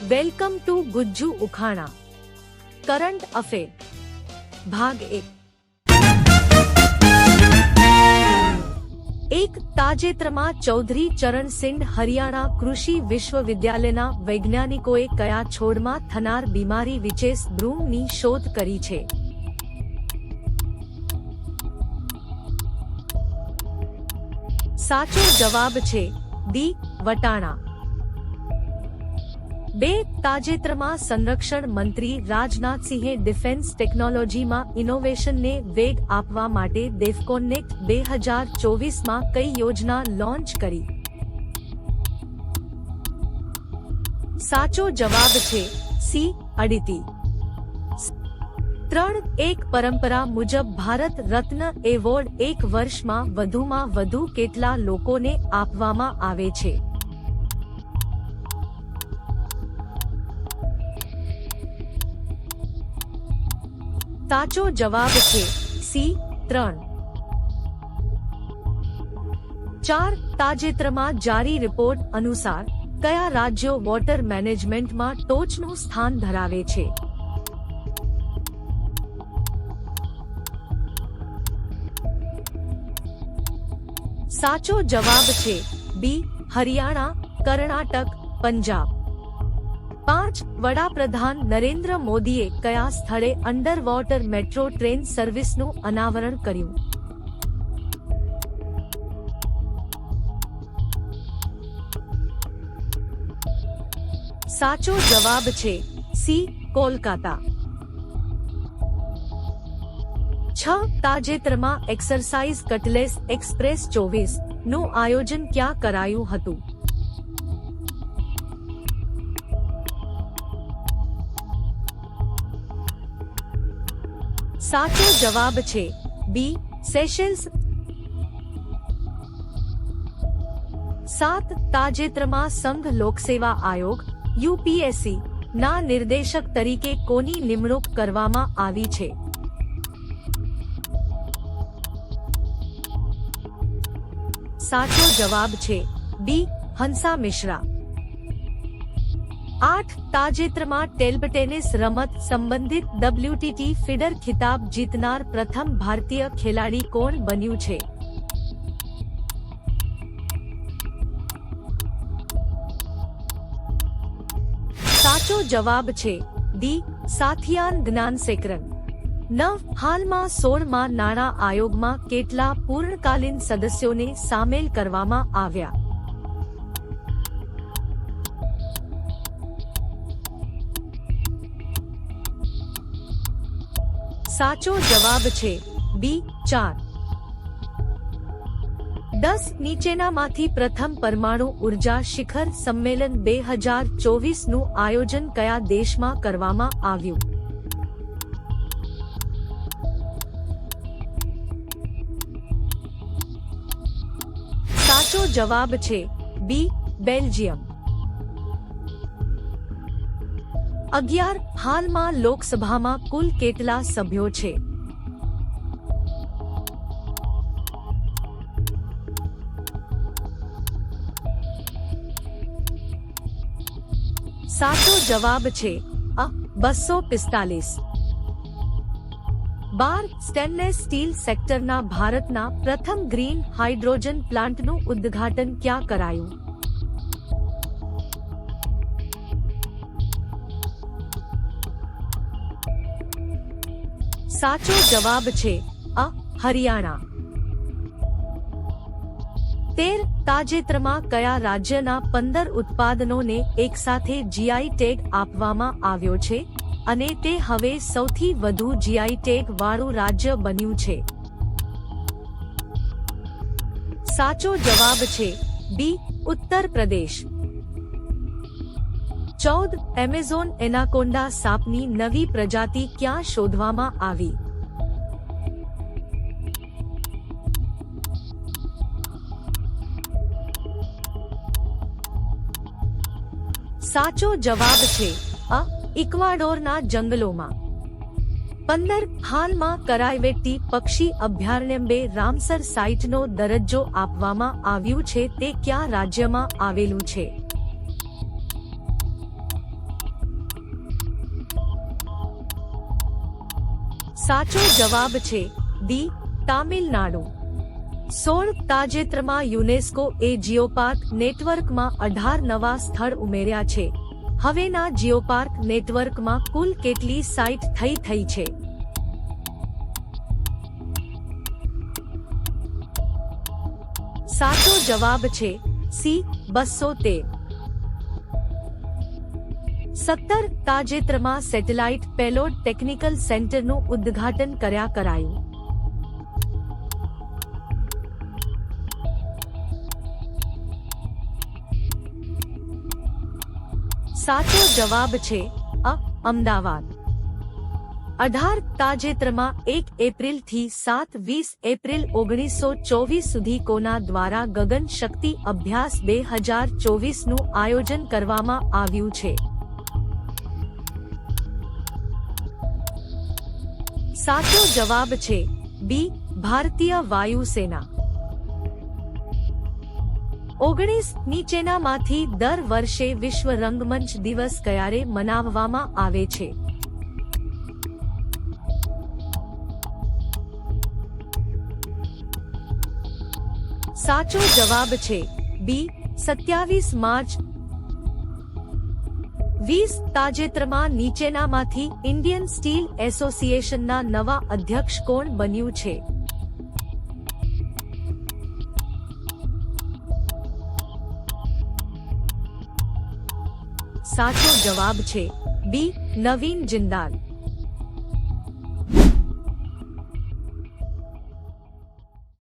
Welcome to Gujju ઉખાણા current affair ભાગ 1 તાજેતરમાં ચૌધરી ચરણ સિંહ હરિયાણા કૃષિ વિશ્વવિદ્યાલયના વૈજ્ઞાનિકોએ કયા છોડમાં થનાર બીમારી વિચેસ બ્રૂમની શોધ કરી છે? સાચો જવાબ છે ડી વટાણા. 2 તાજેતરમાં સંરક્ષણ મંત્રી રાજનાથસિંહે ડિફેન્સ ટેકનોલોજીમાં ઇનોવેશનને વેગ આપવા માટે ડેફકોનેક્ટ 2024માં કઈ યોજના લોન્ચ કરી? સાચો જવાબ છે સી અડિતિ. 3 એક પરંપરા મુજબ ભારત રત્ન એવોર્ડ એક વર્ષમાં વધુ કેટલા લોકોને આપવામાં આવે છે? સાચો જવાબ છે સી 3. 4 તાજેતરમાં જારી રિપોર્ટ અનુસાર કયા રાજ્યો વોટર મેનેજમેન્ટમાં ટોચનું સ્થાન ધરાવે છે? સાચો જવાબ છે બી હરિયાણા, કર્ણાટક, પંજાબ. 5 વડાપ્રધાન નરેન્દ્ર મોદીએ કયા સ્થળે અંડર વોટર મેટ્રો ટ્રેન સર્વિસનું અનાવરણ કર્યું? સાચો જવાબ છે સી કોલકાતા. 6 તાજેતરમાં એક્સરસાઇઝ કટલેસ એક્સપ્રેસ 24 નું આયોજન ક્યાં કરાયું હતું? સાચો જવાબ છે બી સેશેલ્સ. 7 તાજેતરમાં સંઘ લોકસેવા આયોગ યુપીએસસી ના નિર્દેશક તરીકે કોની નિમણૂક કરવામાં આવી છે? સાચો જવાબ છે બી હંસા મિશ્રા. 8 તાજેતરમાં ટેબલ ટેનિસ રમત સંબંધિત WTT ફીડર ખિતાબ જીતનાર પ્રથમ ભારતીય ખેલાડી કોણ બન્યું છે? સાચો જવાબ છે ડી સાથિયાન જ્ઞાનશેખરન. 9 હાલમાં 16માં નાણાં આયોગમાં કેટલા પૂર્ણકાલીન સદસ્યોને સામેલ કરવામાં આવ્યા? સાચો જવાબ છે બી 4. 10 નીચેનામાંથી પ્રથમ પરમાણુ ઉર્જા શિખર સંમેલન 2024નું આયોજન કયા દેશમાં કરવામાં આવ્યું? સાચો જવાબ છે બી બેલ્જિયમ. 11 હાલમાં લોકસભામાં કુલ કેટલા સભ્યો છે? સાચો જવાબ છે અ 245. 12 સ્ટેનલેસ સ્ટીલ સેક્ટરના ભારતના પ્રથમ ગ્રીન હાઇડ્રોજન પ્લાન્ટનું ઉદ્ઘાટન ક્યાં કરાયું? સાચો જવાબ છે અ હરિયાણા. 13 તાજેતરમાં કયા રાજ્યના 15 ઉત્પાદનોને એકસાથે જીઆઈ ટેગ આપવામાં આવ્યો છે અને તે હવે સૌથી વધુ જીઆઈ ટેગ વાળું રાજ્ય બન્યું છે? સાચો જવાબ છે બી ઉત્તર પ્રદેશ. 14 એમેઝોન એનાકોન્ડા સાપની નવી પ્રજાતિ ક્યાં શોધવામાં આવી? સાચો જવાબ છે અ ઇક્વાડોરના જંગલોમાં. 15 હાલમાં કરાયવેટ્ટી પક્ષી અભયારણ્ય રામસર સાઇટનો દરજ્જો આપવામાં આવ્યું છે તે કયા રાજ્યમાં આવેલું છે? સાચો જવાબ છે ડી તામિલનાડુ. 16 તાજેતરમાં યુનેસ્કો એ જીઓપાર્ક નેટવર્કમાં 18 નવા સ્થળ ઉમેર્યા છે. હવેના જીઓપાર્ક નેટવર્કમાં કુલ કેટલી સાઇટ થઈ છે? સાચો જવાબ છે સી 213. 17 તાજેતરમાં સેટેલાઇટ પેલોડ ટેકનિકલ સેન્ટરનું ઉદ્ઘાટન કરાયું. સાચો જવાબ છે અમદાવાદ. 18 તાજેતરમાં 1 એપ્રિલ થી 7-20 એપ્રિલ 1924 સુધી કોના દ્વારા ગગન શક્તિ અભ્યાસ 2024 નું આયોજન કરવામાં આવ્યું છે? સાચો જવાબ છે બી ભારતીય વાયુસેના. 19 નીચેનામાંથી દર વર્ષે વિશ્વ રંગમંચ દિવસ ક્યારે મનાવવામાં આવે છે? સાચો જવાબ છે બી 27 માર્ચ. 20 તાજેતરમાં નીચેનામાંથી ઇન્ડિયન સ્ટીલ એસોસિએશનના નવા અધ્યક્ષ કોણ બન્યું છે? સાચો જવાબ છે બી નવીન જિંદાલ.